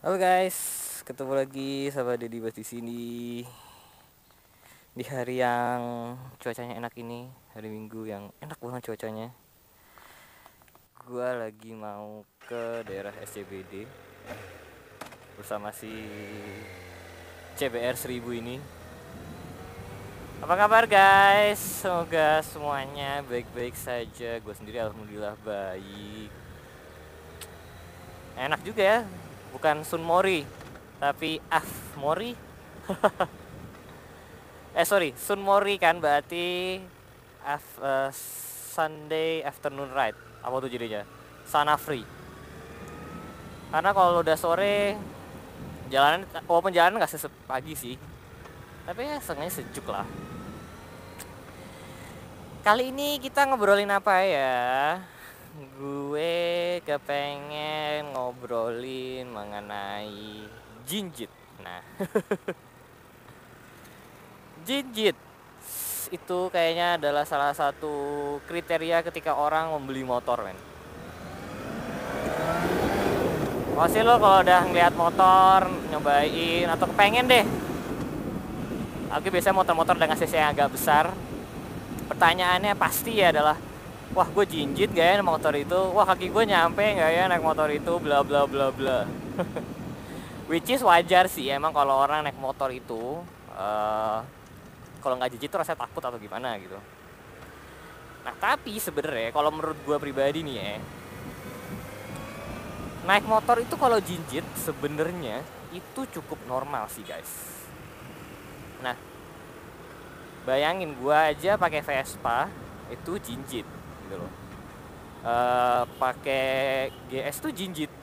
Halo guys, ketemu lagi sama Deddy Bas di sini di hari yang cuacanya enak ini, hari Minggu yang enak banget cuacanya. Gua lagi mau ke daerah SCBD bersama si CBR 1000 ini. Apa kabar guys? Semoga semuanya baik-baik saja. Gue sendiri alhamdulillah baik. Enak juga ya, bukan Sun Mori, tapi Mori. Sun Mori kan berarti Sunday afternoon ride. Apa tuh jadinya? Sana free. Karena kalau udah sore jalanan, walaupun jalanan nggak sepagi sih, tapi ya seenggaknya sejuk lah. Kali ini kita ngobrolin apa ya? Gue kepengen ngobrolin mengenai jinjit. Nah, jinjit itu kayaknya adalah salah satu kriteria ketika orang membeli motor, men. Pasti lo kalau udah ngeliat motor, nyobain atau kepengen deh. Aku biasanya motor-motor dengan cc yang agak besar. Pertanyaannya pasti ya adalah, wah gue jinjit gak ya naik motor itu? Wah kaki gue nyampe gak ya naik motor itu? Bla bla bla bla. Which is wajar sih, emang kalau orang naik motor itu kalau nggak jinjit tuh rasanya takut atau gimana gitu. Nah tapi sebenarnya kalau menurut gue pribadi nih ya, naik motor itu kalau jinjit sebenarnya itu cukup normal sih guys. Nah bayangin gue aja pakai Vespa itu jinjit gitu loh. Pakai GS tuh jinjit,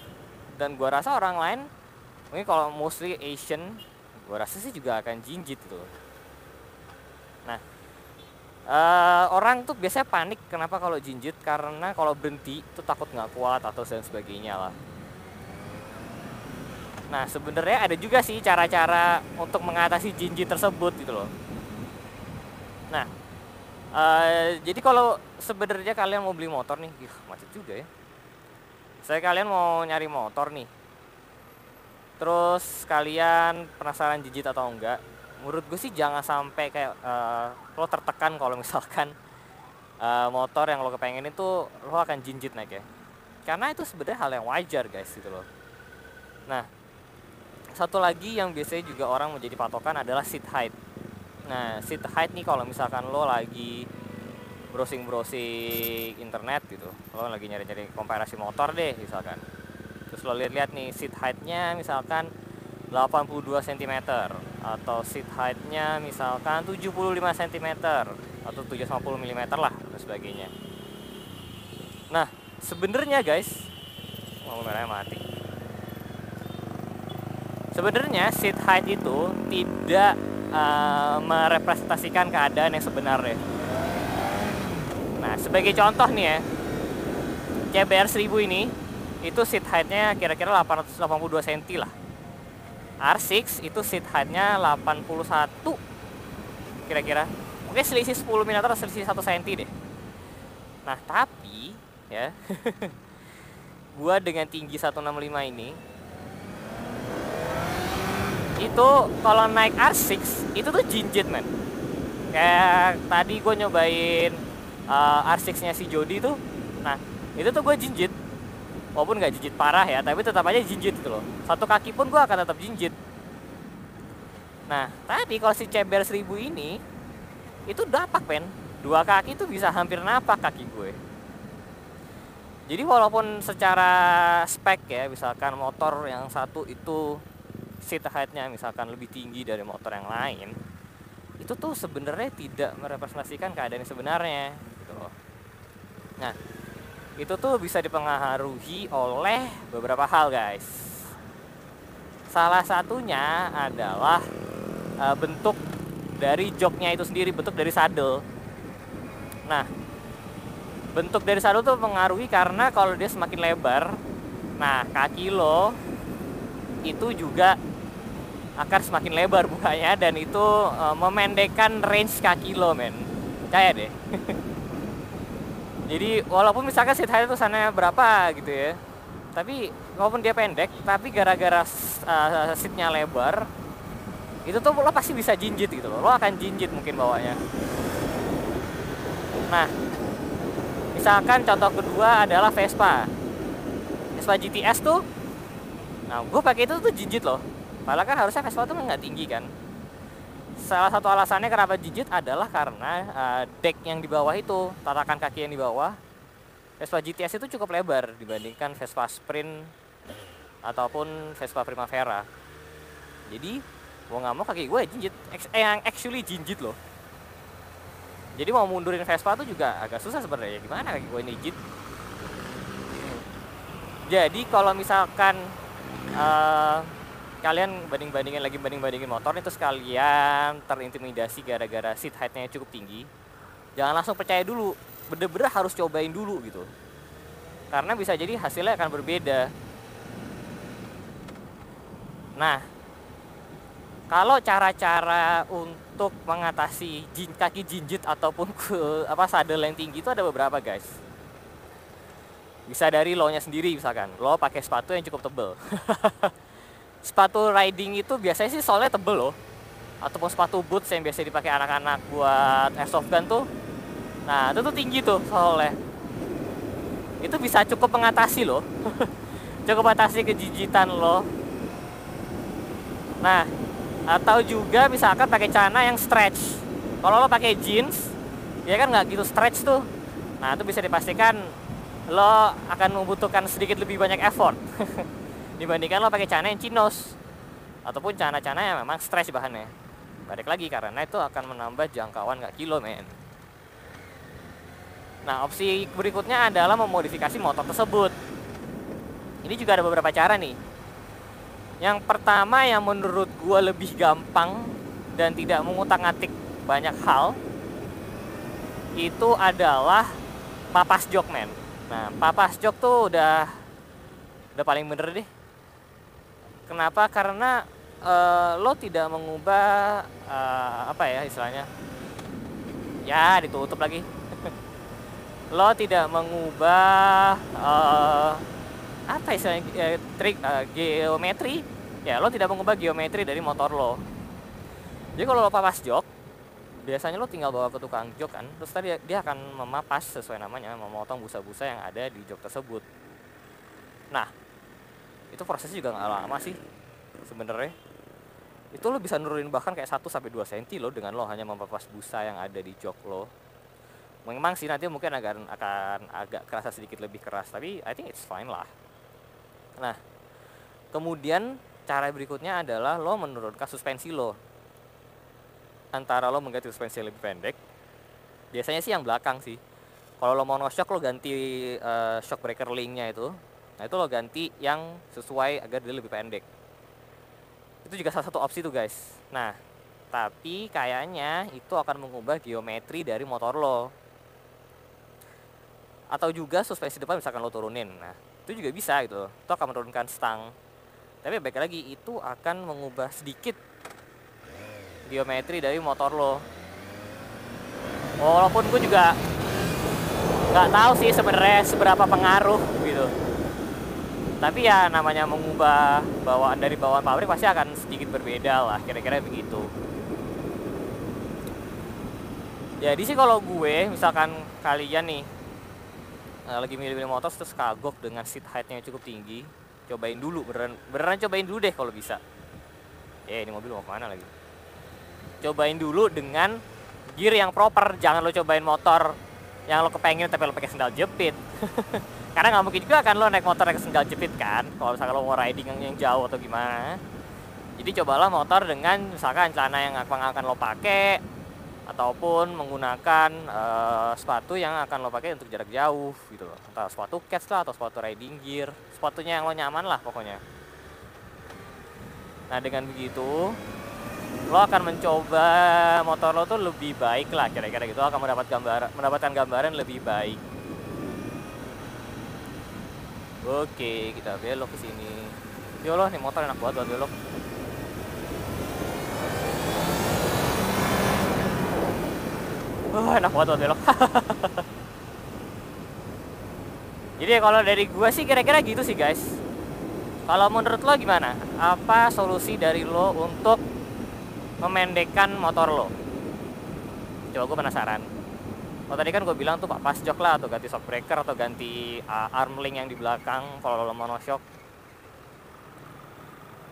dan gue rasa orang lain mungkin kalau mostly Asian, gue rasa sih juga akan jinjit gitu. Nah orang tuh biasanya panik kenapa kalau jinjit, karena kalau berhenti tuh takut nggak kuat atau dan sebagainya lah. Nah sebenarnya ada juga sih cara-cara untuk mengatasi jinjit tersebut gitu loh. Nah jadi kalau sebenarnya kalian mau beli motor nih, macet juga ya. Saya kalian mau nyari motor nih, terus kalian penasaran jinjit atau enggak? Menurut gue sih jangan sampai kayak lo tertekan kalau misalkan motor yang lo kepengen itu lo akan jinjit naik ya. Karena itu sebenarnya hal yang wajar guys gitu loh. Nah satu lagi yang biasanya juga orang menjadi patokan adalah seat height. Nah seat height nih kalau misalkan lo lagi browsing internet gitu, lo lagi nyari-nyari komparasi motor deh misalkan, terus lo lihat-lihat nih seat height-nya misalkan 82 cm atau seat height-nya misalkan 75 cm atau 750 mm lah dan sebagainya. Nah sebenarnya guys, merahnya mati. Sebenarnya seat height itu tidak merepresentasikan keadaan yang sebenarnya. Nah sebagai contoh nih ya, CBR 1000 ini itu seat height-nya kira-kira 882 cm lah. R6 itu seat height-nya 81 kira-kira. Mungkin selisih 10 mm atau selisih 1 cm deh. Nah tapi ya gua dengan tinggi 165 ini, itu kalau naik R6 itu tuh jinjit men. Kayak tadi gue nyobain R6 nya si Jody tuh. Nah itu tuh gue jinjit, walaupun gak jinjit parah ya, tapi tetap aja jinjit gitu loh. Satu kaki pun gue akan tetap jinjit. Nah tadi kalau si CBR 1000 ini itu dapak men, dua kaki tuh bisa hampir napak kaki gue. Jadi walaupun secara spek ya, misalkan motor yang satu itu seat height-nya misalkan lebih tinggi dari motor yang lain, itu tuh sebenarnya tidak merepresentasikan keadaan yang sebenarnya gitu loh. Nah itu tuh bisa dipengaruhi oleh beberapa hal guys. Salah satunya adalah bentuk dari joknya itu sendiri, bentuk dari saddle. Nah bentuk dari saddle tuh mempengaruhi, karena kalau dia semakin lebar, nah kaki lo itu juga akan semakin lebar bukanya, dan itu memendekkan range kaki lo men. Percaya deh. Jadi walaupun misalkan seat height itu sana berapa gitu ya, tapi walaupun dia pendek, tapi gara-gara seatnya lebar, itu tuh lo pasti bisa jinjit gitu loh. Lo akan jinjit mungkin bawanya. Nah, misalkan contoh kedua adalah Vespa GTS tuh. Nah, gue pakai itu tuh jinjit loh. Padahal kan harusnya Vespa tuh nggak tinggi kan. Salah satu alasannya kenapa jinjit adalah karena deck yang di bawah itu, tatakan kaki yang di bawah Vespa GTS itu cukup lebar dibandingkan Vespa Sprint ataupun Vespa Primavera. Jadi gue nggak mau kaki gue jinjit, yang actually jinjit loh. Jadi mau mundurin Vespa tuh juga agak susah sebenarnya. Gimana kaki gue jinjit? Jadi kalau misalkan kalian banding-bandingin motor itu sekalian terintimidasi gara-gara seat height-nya cukup tinggi, jangan langsung percaya dulu, bener-bener harus cobain dulu gitu, karena bisa jadi hasilnya akan berbeda. Nah, kalau cara-cara untuk mengatasi kaki jinjit ataupun saddle yang tinggi itu ada beberapa guys. Bisa dari lo-nya sendiri, misalkan lo pakai sepatu yang cukup tebel. Sepatu riding itu biasanya sih solnya tebel loh, ataupun sepatu boots yang biasa dipakai anak-anak buat airsoft gun tuh. Nah, itu tuh tinggi tuh solnya. Itu bisa cukup mengatasi loh. Cukup mengatasi kejijitan lo. Nah, atau juga misalkan pakai celana yang stretch. Kalau lo pakai jeans, ya kan nggak gitu stretch tuh. Nah, itu bisa dipastikan lo akan membutuhkan sedikit lebih banyak effort dibandingkan lo pakai celana yang chinos ataupun celana-celana yang memang stretch bahannya. Balik lagi, karena itu akan menambah jangkauan kaki lo, men. Nah, opsi berikutnya adalah memodifikasi motor tersebut. Ini juga ada beberapa cara nih. Yang pertama yang menurut gue lebih gampang dan tidak mengutak-atik banyak hal, itu adalah papas jok, men. Nah, papas jok tuh udah paling bener deh. Kenapa? Karena lo tidak mengubah istilahnya, ya ditutup lagi. Lo tidak mengubah geometri, ya lo tidak mengubah geometri dari motor lo. Jadi kalau lo papas jok, biasanya lo tinggal bawa ke tukang jok kan, terus tadi dia akan memapas sesuai namanya, memotong busa-busa yang ada di jok tersebut. Nah, itu prosesnya juga nggak lama sih sebenarnya. Itu lo bisa nurunin bahkan kayak 1-2 cm lo dengan lo hanya memapas busa yang ada di jok lo. Memang sih nanti mungkin akan agak kerasa sedikit lebih keras, tapi I think it's fine lah. Nah, kemudian cara berikutnya adalah lo menurunkan suspensi lo. Antara lo mengganti suspensi yang lebih pendek, biasanya sih yang belakang sih. Kalau lo mau no-shock, lo ganti shock breaker link-nya itu. Nah, itu lo ganti yang sesuai agar dia lebih pendek. Itu juga salah satu opsi tuh guys. Nah, tapi kayaknya itu akan mengubah geometri dari motor lo. Atau juga suspensi depan misalkan lo turunin. Nah, itu juga bisa gitu. Itu akan menurunkan stang. Tapi baik lagi, itu akan mengubah sedikit geometri dari motor lo. Walaupun gue juga nggak tahu sih sebenarnya seberapa pengaruh gitu. Tapi ya namanya mengubah bawaan dari bawaan pabrik pasti akan sedikit berbeda lah, kira-kira begitu. Jadi sih kalau gue, misalkan kalian nih lagi milih-milih motor terus kagok dengan seat height-nya yang cukup tinggi, cobain dulu, beneran cobain dulu deh kalau bisa. Ini mobil mau kemana lagi? Cobain dulu dengan gear yang proper, jangan lo cobain motor yang lo kepengen tapi lo pakai sendal jepit. Karena nggak mungkin juga kan lo naik motor pakai sendal jepit kan, kalau misalkan lo mau riding yang jauh atau gimana. Jadi cobalah motor dengan misalkan celana yang akan lo pakai, ataupun menggunakan sepatu yang akan lo pakai untuk jarak jauh gitu loh. Entah sepatu cats lah atau sepatu riding gear, sepatunya yang lo nyaman lah pokoknya. Nah, dengan begitu lo akan mencoba motor lo tuh lebih baik lah, kira-kira gitu, akan mendapatkan gambaran lebih baik. Oke, kita belok ke sini. Yo loh, nih motor enak banget buat belok. Enak banget buat belok. Jadi kalau dari gua sih kira-kira gitu sih guys. Kalau menurut lo gimana? Apa solusi dari lo untuk memendekkan motor lo? Coba gue penasaran. Oh tadi kan gue bilang tuh pas jok lah, atau ganti shock breaker, atau ganti arm link yang di belakang kalau lo monoshock.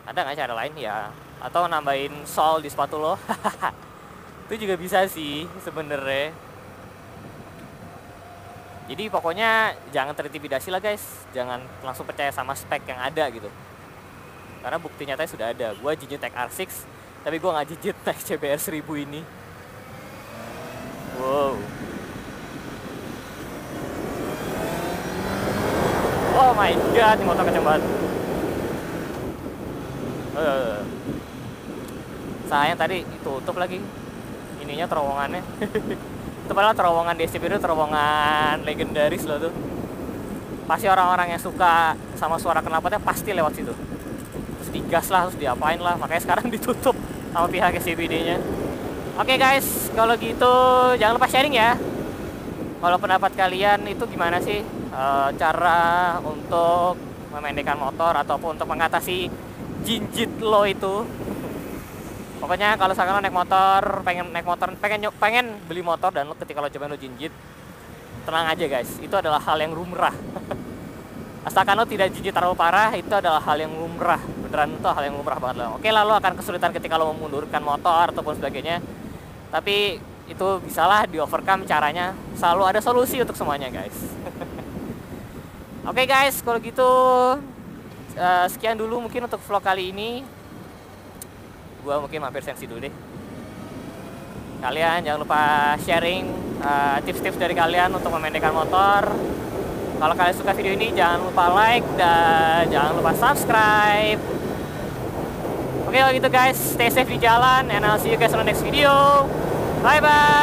Ada nggak cara lain ya? Atau nambahin sol di sepatu lo? Itu juga bisa sih sebenarnya. Jadi pokoknya jangan terintimidasi lah guys, jangan langsung percaya sama spek yang ada gitu. Karena bukti nyatanya sudah ada. Gue jinjit Tech R6, tapi gue nggak jinjit Tech CBR 1000 ini. Wow. Oh my god, ini motor kenceng banget. Sayang tadi ditutup lagi ininya, terowongannya. Itu padahal terowongan DSCP itu terowongan legendaris loh tuh. Pasti orang-orang yang suka sama suara knalpotnya pasti lewat situ. Terus digas lah, terus diapain lah. Makanya sekarang ditutup sama pihak SCBD-nya. Oke guys, kalau gitu jangan lupa sharing ya. Kalau pendapat kalian itu gimana sih cara untuk memendekkan motor ataupun untuk mengatasi jinjit lo itu? Pokoknya kalau sekarang lo naik motor, pengen beli motor, dan lo ketika lo coba lo jinjit, tenang aja guys, itu adalah hal yang lumrah. Asalkan lo tidak jinjit terlalu parah, itu adalah hal yang lumrah. Beneran itu hal yang lumrah banget lo. Oke lah, lo akan kesulitan ketika lo memundurkan motor ataupun sebagainya. Tapi itu bisalah di overcome caranya. Selalu ada solusi untuk semuanya guys. Oke guys, kalau gitu sekian dulu mungkin untuk vlog kali ini. Gua mungkin mampir sensi dulu deh. Kalian jangan lupa sharing tips-tips dari kalian untuk memendekkan motor. Kalau kalian suka video ini jangan lupa like dan jangan lupa subscribe. Oke kalau gitu guys, stay safe di jalan and I'll see you guys on the next video. Bye bye.